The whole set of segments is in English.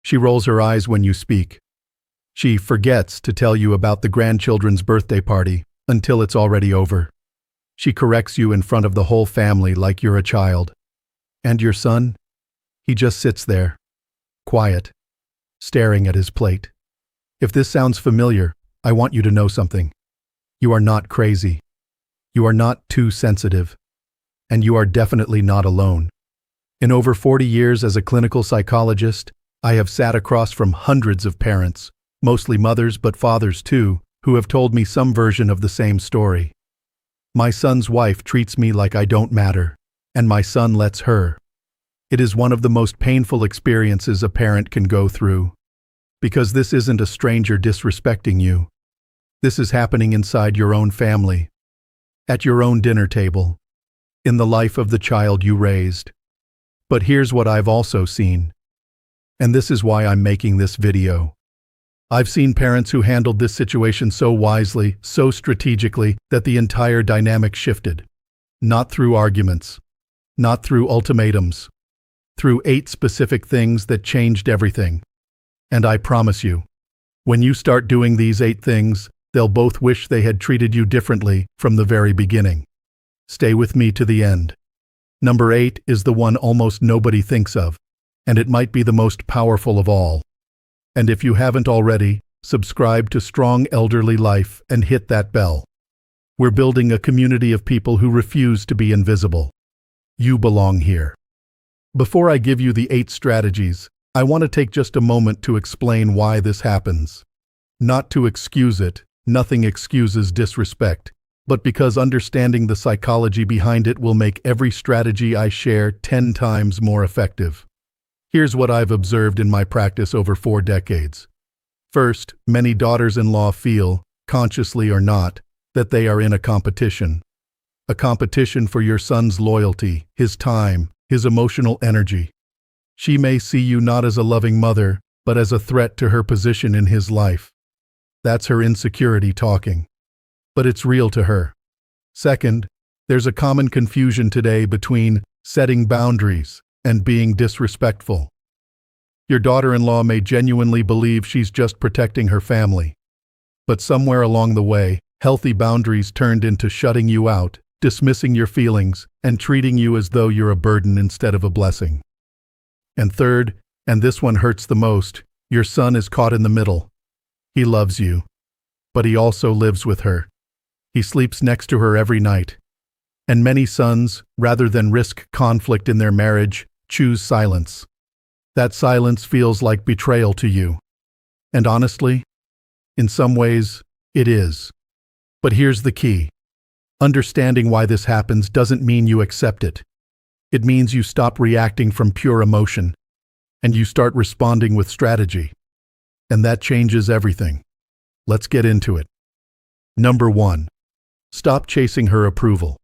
She rolls her eyes when you speak. She forgets to tell you about the grandchildren's birthday party until it's already over. She corrects you in front of the whole family like you're a child. And your son? He just sits there, quiet, staring at his plate. If this sounds familiar, I want you to know something. You are not crazy. You are not too sensitive. And you are definitely not alone. In over 40 years as a clinical psychologist, I have sat across from hundreds of parents, mostly mothers but fathers too, who have told me some version of the same story. My son's wife treats me like I don't matter, and my son lets her. It is one of the most painful experiences a parent can go through. Because this isn't a stranger disrespecting you. This is happening inside your own family, at your own dinner table, in the life of the child you raised. But here's what I've also seen. And this is why I'm making this video. I've seen parents who handled this situation so wisely, so strategically, that the entire dynamic shifted. Not through arguments, not through ultimatums, through 8 specific things that changed everything. And I promise you, when you start doing these 8 things, they'll both wish they had treated you differently from the very beginning. Stay with me to the end. Number 8 is the one almost nobody thinks of, and it might be the most powerful of all. And if you haven't already, subscribe to Strong Elderly Life and hit that bell. We're building a community of people who refuse to be invisible. You belong here. Before I give you the 8 strategies, I want to take just a moment to explain why this happens. Not to excuse it, nothing excuses disrespect, but because understanding the psychology behind it will make every strategy I share 10 times more effective. Here's what I've observed in my practice over 4 decades. First, many daughters-in-law feel, consciously or not, that they are in a competition. A competition for your son's loyalty, his time, his emotional energy. She may see you not as a loving mother, but as a threat to her position in his life. That's her insecurity talking. But it's real to her. Second, there's a common confusion today between setting boundaries and being disrespectful. Your daughter-in-law may genuinely believe she's just protecting her family. But somewhere along the way, healthy boundaries turned into shutting you out, dismissing your feelings, and treating you as though you're a burden instead of a blessing. And third, and this one hurts the most, your son is caught in the middle. He loves you, but he also lives with her. He sleeps next to her every night. And many sons, rather than risk conflict in their marriage, choose silence. That silence feels like betrayal to you. And honestly, in some ways, it is. But here's the key. Understanding why this happens doesn't mean you accept it. It means you stop reacting from pure emotion, and you start responding with strategy. And that changes everything. Let's get into it. Number 1. Stop chasing her approval.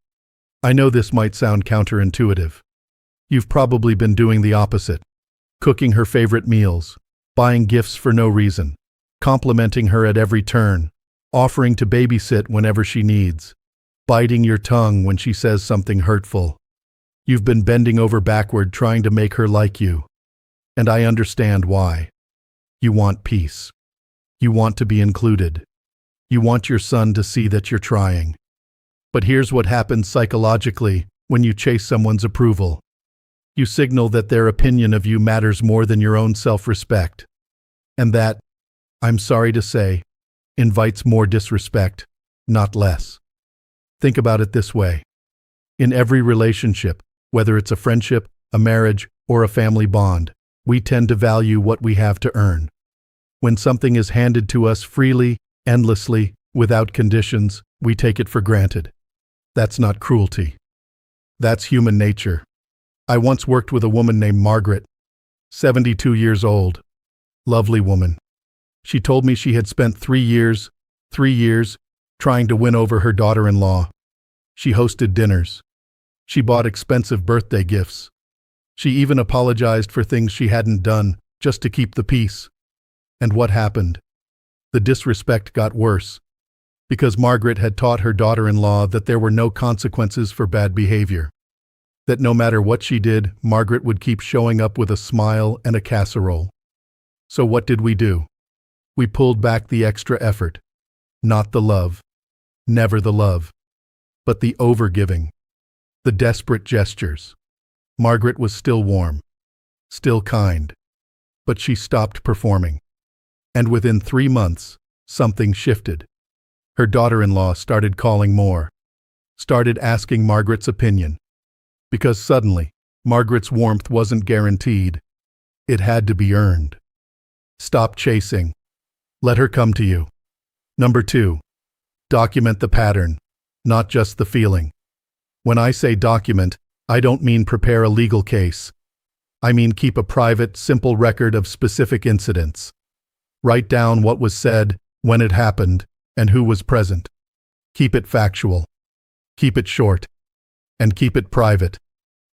I know this might sound counterintuitive. You've probably been doing the opposite. Cooking her favorite meals, buying gifts for no reason, complimenting her at every turn, offering to babysit whenever she needs, biting your tongue when she says something hurtful. You've been bending over backward trying to make her like you. And I understand why. You want peace. You want to be included. You want your son to see that you're trying. But here's what happens psychologically when you chase someone's approval. You signal that their opinion of you matters more than your own self-respect. And that, I'm sorry to say, invites more disrespect, not less. Think about it this way. In every relationship, whether it's a friendship, a marriage, or a family bond, we tend to value what we have to earn. When something is handed to us freely, endlessly, without conditions, we take it for granted. That's not cruelty. That's human nature. I once worked with a woman named Margaret, 72 years old. Lovely woman. She told me she had spent 3 years, trying to win over her daughter-in-law. She hosted dinners. She bought expensive birthday gifts. She even apologized for things she hadn't done, just to keep the peace. And what happened? The disrespect got worse. Because Margaret had taught her daughter-in-law that there were no consequences for bad behavior. That no matter what she did, Margaret would keep showing up with a smile and a casserole. So what did we do? We pulled back the extra effort. Not the love. Never the love. But the overgiving. The desperate gestures. Margaret was still warm. Still kind. But she stopped performing. And within 3 months, something shifted. Her daughter-in-law started calling more. Started asking Margaret's opinion. Because suddenly, Margaret's warmth wasn't guaranteed. It had to be earned. Stop chasing. Let her come to you. Number 2. Document the pattern, not just the feeling. When I say document, I don't mean prepare a legal case. I mean keep a private, simple record of specific incidents. Write down what was said, when it happened, and who was present. Keep it factual. Keep it short. And keep it private.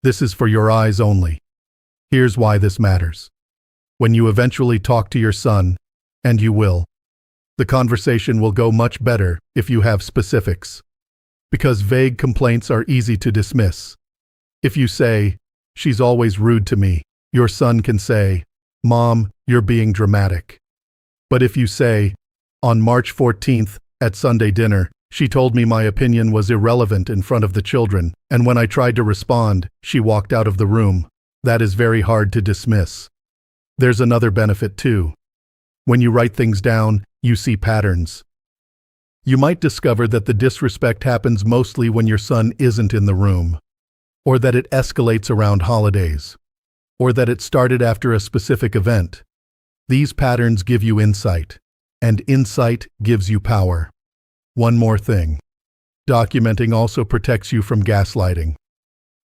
This is for your eyes only. Here's why this matters. When you eventually talk to your son, and you will, the conversation will go much better if you have specifics. Because vague complaints are easy to dismiss. If you say, "She's always rude to me," your son can say, "Mom, you're being dramatic." But if you say, "On March 14th, at Sunday dinner, she told me my opinion was irrelevant in front of the children, and when I tried to respond, she walked out of the room," that is very hard to dismiss. There's another benefit too. When you write things down, you see patterns. You might discover that the disrespect happens mostly when your son isn't in the room, or that it escalates around holidays, or that it started after a specific event. These patterns give you insight, and insight gives you power. One more thing. Documenting also protects you from gaslighting.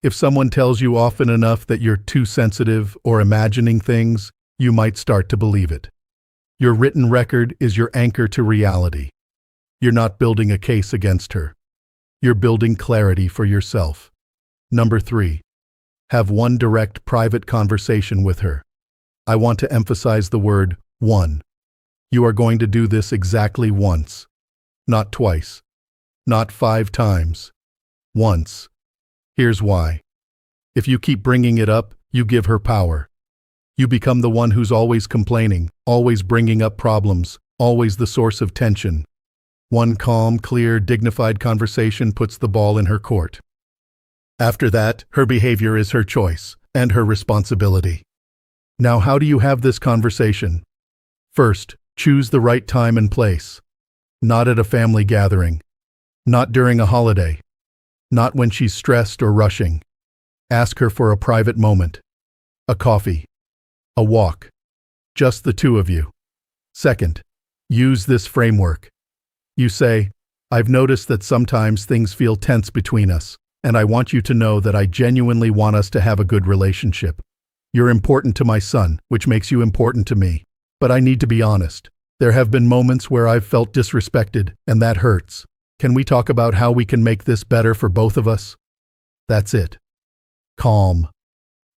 If someone tells you often enough that you're too sensitive or imagining things, you might start to believe it. Your written record is your anchor to reality. You're not building a case against her. You're building clarity for yourself. Number 3. Have one direct private conversation with her. I want to emphasize the word one. You are going to do this exactly once. Not twice. Not 5 times. Once. Here's why. If you keep bringing it up, you give her power. You become the one who's always complaining, always bringing up problems, always the source of tension. One calm, clear, dignified conversation puts the ball in her court. After that, her behavior is her choice, and her responsibility. Now, how do you have this conversation? First, choose the right time and place. Not at a family gathering. Not during a holiday. Not when she's stressed or rushing. Ask her for a private moment. A coffee. A walk. Just the two of you. Second, use this framework. You say, "I've noticed that sometimes things feel tense between us, and I want you to know that I genuinely want us to have a good relationship. You're important to my son, which makes you important to me. But I need to be honest. There have been moments where I've felt disrespected, and that hurts. Can we talk about how we can make this better for both of us?" That's it. Calm.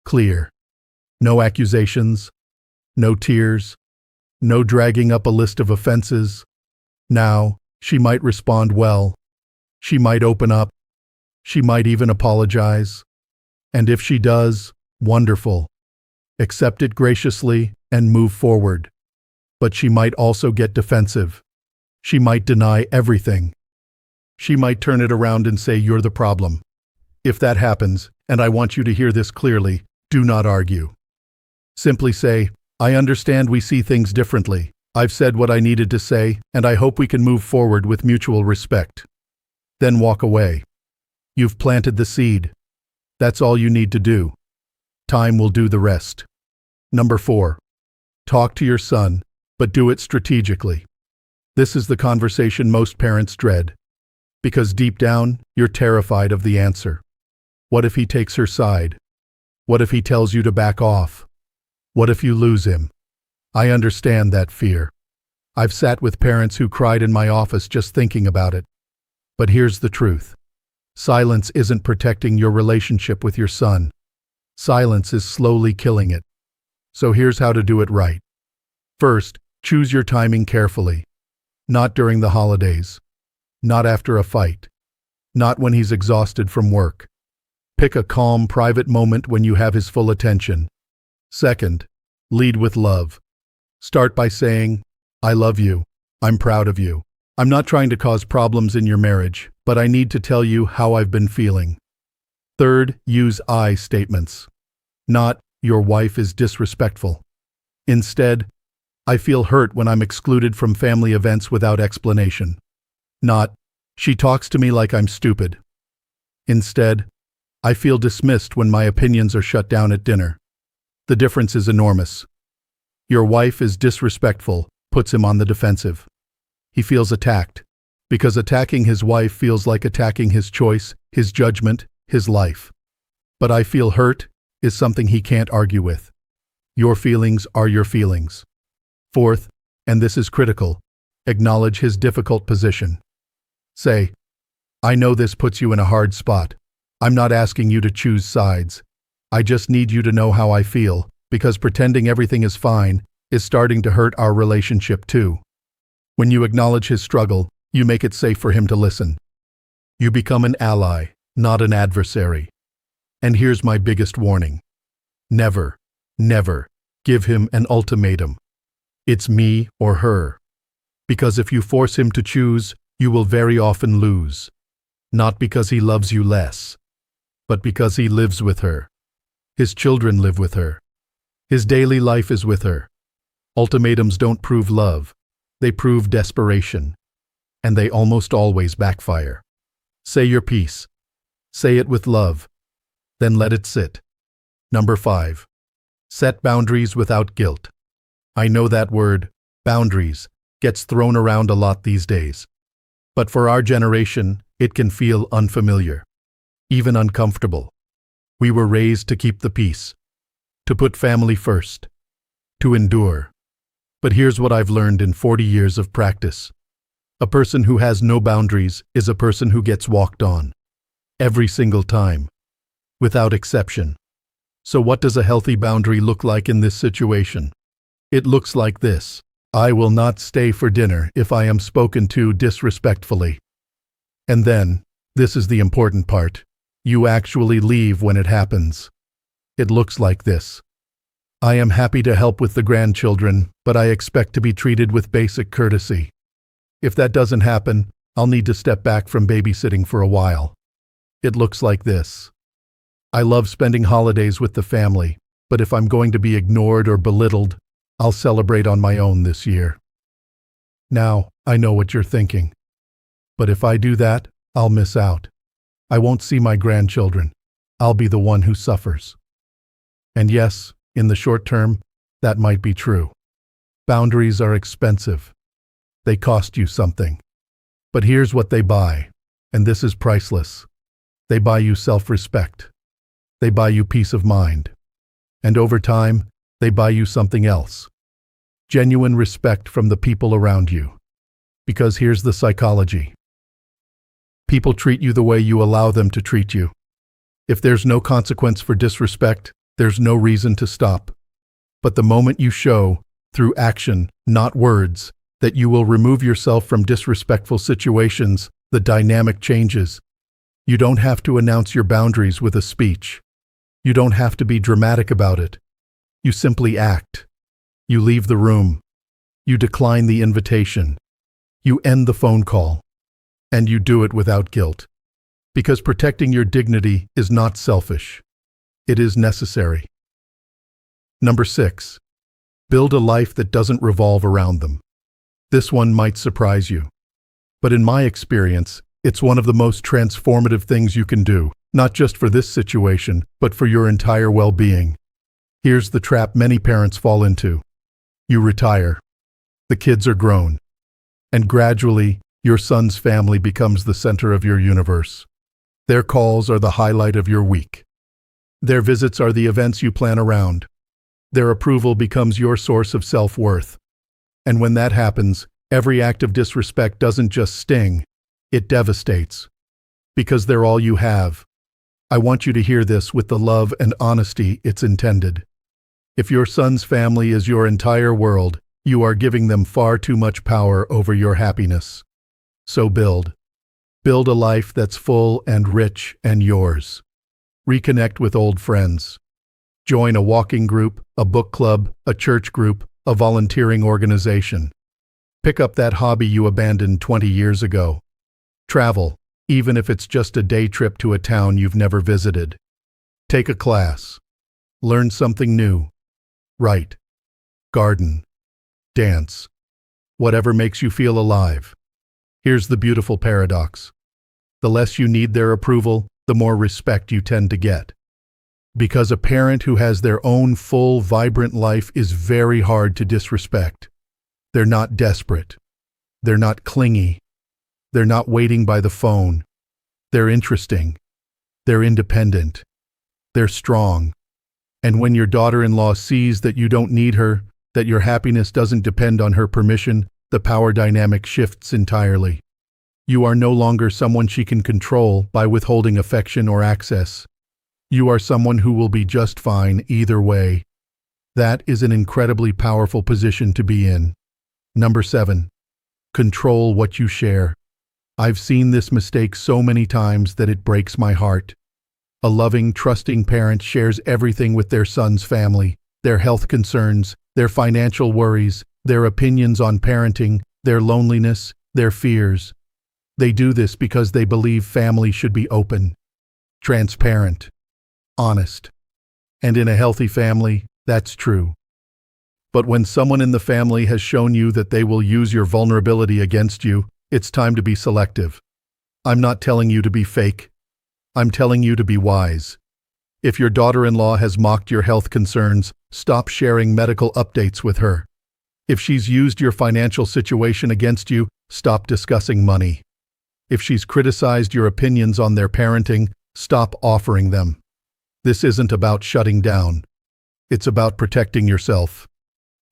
Clear. No accusations. No tears. No dragging up a list of offenses. Now, she might respond well. She might open up. She might even apologize. And if she does, wonderful. Accept it graciously and move forward. But she might also get defensive. She might deny everything. She might turn it around and say you're the problem. If that happens, and I want you to hear this clearly, do not argue. Simply say, "I understand we see things differently. I've said what I needed to say, and I hope we can move forward with mutual respect." Then walk away. You've planted the seed. That's all you need to do. Time will do the rest. Number 4. Talk to your son, but do it strategically. This is the conversation most parents dread. Because deep down, you're terrified of the answer. What if he takes her side? What if he tells you to back off? What if you lose him? I understand that fear. I've sat with parents who cried in my office just thinking about it. But here's the truth. Silence isn't protecting your relationship with your son. Silence is slowly killing it. So here's how to do it right. First, choose your timing carefully. Not during the holidays. Not after a fight. Not when he's exhausted from work. Pick a calm, private moment when you have his full attention. Second, lead with love. Start by saying, I love you. I'm proud of you. I'm not trying to cause problems in your marriage, but I need to tell you how I've been feeling. Third, use I statements. Not, your wife is disrespectful. Instead, I feel hurt when I'm excluded from family events without explanation. Not, she talks to me like I'm stupid. Instead, I feel dismissed when my opinions are shut down at dinner. The difference is enormous. Your wife is disrespectful, puts him on the defensive. He feels attacked, because attacking his wife feels like attacking his choice, his judgment, his life. But I feel hurt is something he can't argue with. Your feelings are your feelings. Fourth, and this is critical, acknowledge his difficult position. Say, I know this puts you in a hard spot. I'm not asking you to choose sides. I just need you to know how I feel, because pretending everything is fine is starting to hurt our relationship too. When you acknowledge his struggle, you make it safe for him to listen. You become an ally, not an adversary. And here's my biggest warning. Never, never give him an ultimatum. It's me or her. Because if you force him to choose, you will very often lose. Not because he loves you less, but because he lives with her. His children live with her. His daily life is with her. Ultimatums don't prove love. They prove desperation. And they almost always backfire. Say your piece. Say it with love. Then let it sit. Number 5. Set boundaries without guilt. I know that word, boundaries, gets thrown around a lot these days. But for our generation, it can feel unfamiliar, even uncomfortable. We were raised to keep the peace, to put family first, to endure. But here's what I've learned in 40 years of practice. A person who has no boundaries is a person who gets walked on. Every single time. Without exception. So what does a healthy boundary look like in this situation? It looks like this. I will not stay for dinner if I am spoken to disrespectfully. And then, this is the important part, you actually leave when it happens. It looks like this. I am happy to help with the grandchildren, but I expect to be treated with basic courtesy. If that doesn't happen, I'll need to step back from babysitting for a while. It looks like this. I love spending holidays with the family, but if I'm going to be ignored or belittled, I'll celebrate on my own this year. Now, I know what you're thinking. But if I do that, I'll miss out. I won't see my grandchildren. I'll be the one who suffers. And yes, in the short term, that might be true. Boundaries are expensive. They cost you something. But here's what they buy, and this is priceless. They buy you self-respect. They buy you peace of mind. And over time, they buy you something else. Genuine respect from the people around you. Because here's the psychology. People treat you the way you allow them to treat you. If there's no consequence for disrespect, there's no reason to stop. But the moment you show, through action, not words, that you will remove yourself from disrespectful situations, the dynamic changes. You don't have to announce your boundaries with a speech. You don't have to be dramatic about it. You simply act. You leave the room. You decline the invitation. You end the phone call. And you do it without guilt. Because protecting your dignity is not selfish. It is necessary. Number 6. Build a life that doesn't revolve around them. This one might surprise you. But in my experience, it's one of the most transformative things you can do, not just for this situation, but for your entire well-being. Here's the trap many parents fall into. You retire. The kids are grown. And gradually, your son's family becomes the center of your universe. Their calls are the highlight of your week. Their visits are the events you plan around. Their approval becomes your source of self-worth. And when that happens, every act of disrespect doesn't just sting, it devastates. Because they're all you have. I want you to hear this with the love and honesty it's intended. If your son's family is your entire world, you are giving them far too much power over your happiness. So build. Build a life that's full and rich and yours. Reconnect with old friends. Join a walking group, a book club, a church group, a volunteering organization. Pick up that hobby you abandoned 20 years ago. Travel, even if it's just a day trip to a town you've never visited. Take a class. Learn something new. Write. Garden. Dance. Whatever makes you feel alive. Here's the beautiful paradox. The less you need their approval, the more respect you tend to get. Because a parent who has their own full, vibrant life is very hard to disrespect. They're not desperate. They're not clingy. They're not waiting by the phone. They're interesting. They're independent. They're strong. And when your daughter-in-law sees that you don't need her, that your happiness doesn't depend on her permission, the power dynamic shifts entirely. You are no longer someone she can control by withholding affection or access. You are someone who will be just fine either way. That is an incredibly powerful position to be in. Number 7. Control what you share. I've seen this mistake so many times that it breaks my heart. A loving, trusting parent shares everything with their son's family, their health concerns, their financial worries, their opinions on parenting, their loneliness, their fears. They do this because they believe family should be open, transparent, honest. And in a healthy family, that's true. But when someone in the family has shown you that they will use your vulnerability against you, it's time to be selective. I'm not telling you to be fake. I'm telling you to be wise. If your daughter-in-law has mocked your health concerns, stop sharing medical updates with her. If she's used your financial situation against you, stop discussing money. If she's criticized your opinions on their parenting, stop offering them. This isn't about shutting down. It's about protecting yourself.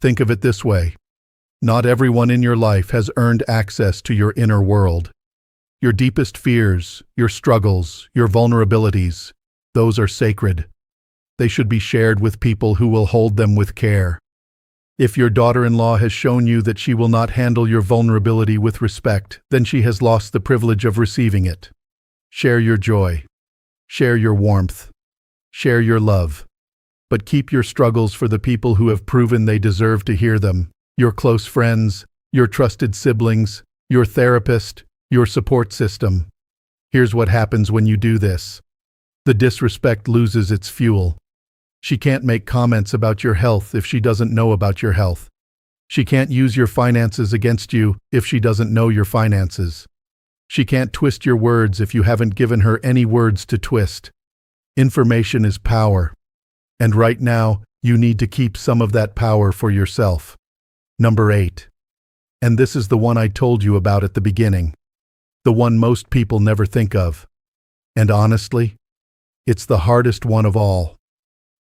Think of it this way. Not everyone in your life has earned access to your inner world. Your deepest fears, your struggles, your vulnerabilities, those are sacred. They should be shared with people who will hold them with care. If your daughter-in-law has shown you that she will not handle your vulnerability with respect, then she has lost the privilege of receiving it. Share your joy. Share your warmth. Share your love. But keep your struggles for the people who have proven they deserve to hear them. Your close friends, your trusted siblings, your therapist, your support system. Here's what happens when you do this. The disrespect loses its fuel. She can't make comments about your health if she doesn't know about your health. She can't use your finances against you if she doesn't know your finances. She can't twist your words if you haven't given her any words to twist. Information is power. And right now, you need to keep some of that power for yourself. Number 8. And this is the one I told you about at the beginning. The one most people never think of. And honestly, it's the hardest one of all.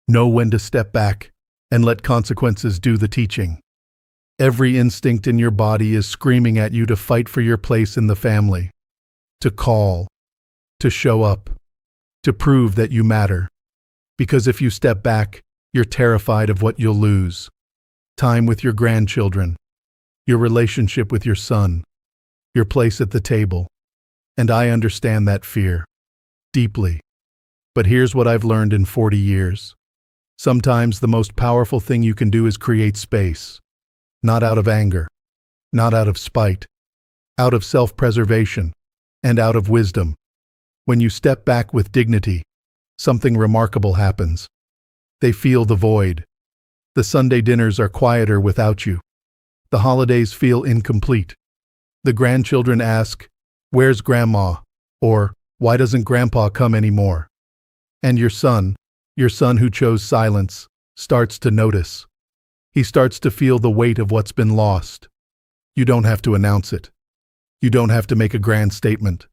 Know when to step back and let consequences do the teaching. Every instinct in your body is screaming at you to fight for your place in the family, to call, to show up, to prove that you matter. Because if you step back, you're terrified of what you'll lose. Time with your grandchildren, your relationship with your son, your place at the table. And I understand that fear, deeply. But here's what I've learned in 40 years. Sometimes the most powerful thing you can do is create space. Not out of anger, not out of spite, out of self-preservation, and out of wisdom. When you step back with dignity, something remarkable happens. They feel the void. The Sunday dinners are quieter without you. The holidays feel incomplete. The grandchildren ask, "Where's Grandma?" Or, "Why doesn't Grandpa come anymore?" And your son who chose silence, starts to notice. He starts to feel the weight of what's been lost. You don't have to announce it. You don't have to make a grand statement.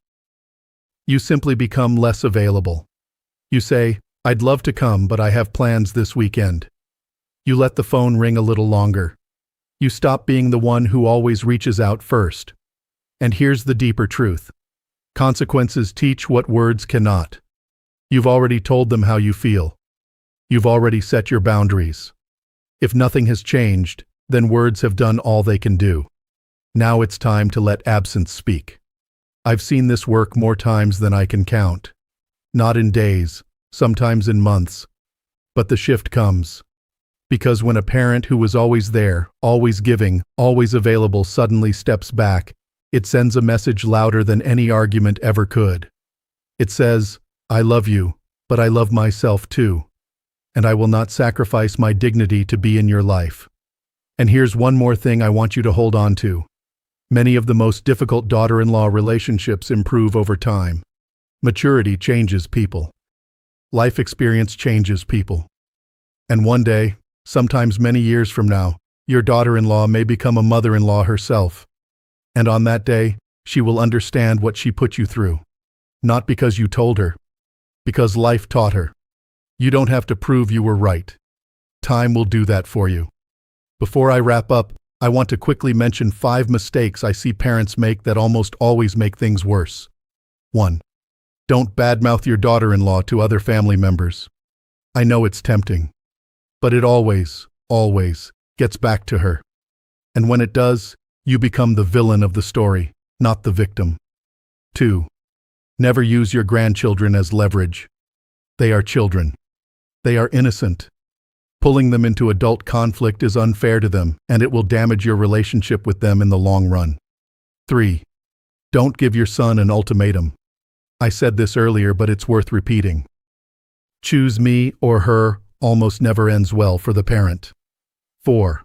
You simply become less available. You say, "I'd love to come, but I have plans this weekend." You let the phone ring a little longer. You stop being the one who always reaches out first. And here's the deeper truth. Consequences teach what words cannot. You've already told them how you feel. You've already set your boundaries. If nothing has changed, then words have done all they can do. Now it's time to let absence speak. I've seen this work more times than I can count. Not in days, sometimes in months. But the shift comes. Because when a parent who was always there, always giving, always available suddenly steps back, it sends a message louder than any argument ever could. It says, I love you, but I love myself too, and I will not sacrifice my dignity to be in your life. And here's one more thing I want you to hold on to. Many of the most difficult daughter-in-law relationships improve over time. Maturity changes people. Life experience changes people. And one day, sometimes many years from now, your daughter-in-law may become a mother-in-law herself. And on that day, she will understand what she put you through. Not because you told her, because life taught her. You don't have to prove you were right. Time will do that for you. Before I wrap up, I want to quickly mention 5 mistakes I see parents make that almost always make things worse. 1. Don't badmouth your daughter-in-law to other family members. I know it's tempting, but it always gets back to her. And when it does, you become the villain of the story, not the victim. 2. Never use your grandchildren as leverage. They are children. They are innocent. Pulling them into adult conflict is unfair to them, and it will damage your relationship with them in the long run. 3. Don't give your son an ultimatum. I said this earlier, but it's worth repeating. Choose me or her almost never ends well for the parent. 4.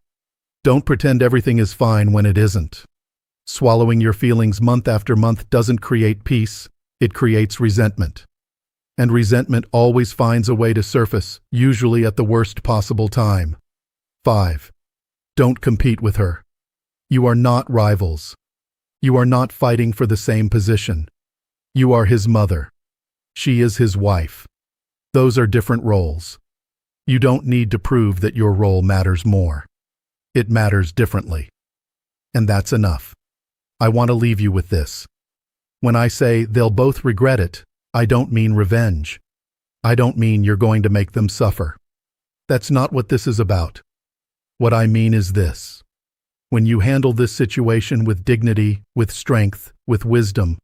Don't pretend everything is fine when it isn't. Swallowing your feelings month after month doesn't create peace, it creates resentment. And resentment always finds a way to surface, usually at the worst possible time. 5. Don't compete with her. You are not rivals. You are not fighting for the same position. You are his mother. She is his wife. Those are different roles. You don't need to prove that your role matters more. It matters differently. And that's enough. I want to leave you with this. When I say they'll both regret it, I don't mean revenge. I don't mean you're going to make them suffer. That's not what this is about. What I mean is this. When you handle this situation with dignity, with strength, with wisdom,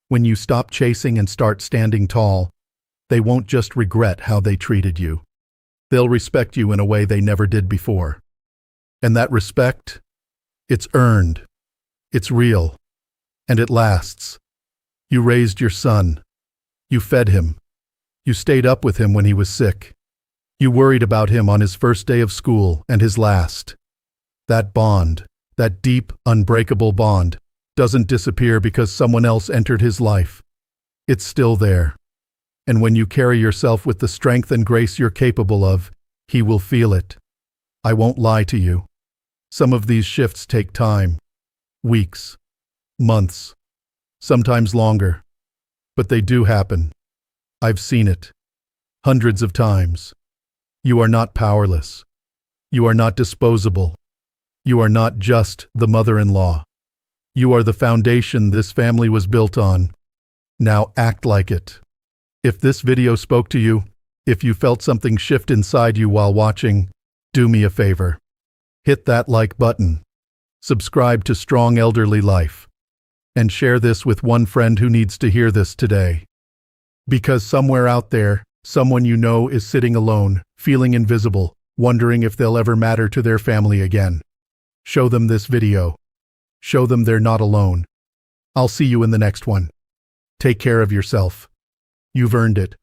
when you stop chasing and start standing tall, they won't just regret how they treated you. They'll respect you in a way they never did before. And that respect, it's earned, it's real, and it lasts. You raised your son. You fed him. You stayed up with him when he was sick. You worried about him on his first day of school and his last. That bond, that deep, unbreakable bond, doesn't disappear because someone else entered his life. It's still there. And when you carry yourself with the strength and grace you're capable of, he will feel it. I won't lie to you. Some of these shifts take time. Weeks. Months. Sometimes longer. But they do happen. I've seen it. Hundreds of times. You are not powerless. You are not disposable. You are not just the mother-in-law. You are the foundation this family was built on. Now act like it. If this video spoke to you, if you felt something shift inside you while watching, do me a favor. Hit that like button. Subscribe to Strong Elderly Life. And share this with one friend who needs to hear this today. Because somewhere out there, someone you know is sitting alone, feeling invisible, wondering if they'll ever matter to their family again. Show them this video. Show them they're not alone. I'll see you in the next one. Take care of yourself. You've earned it.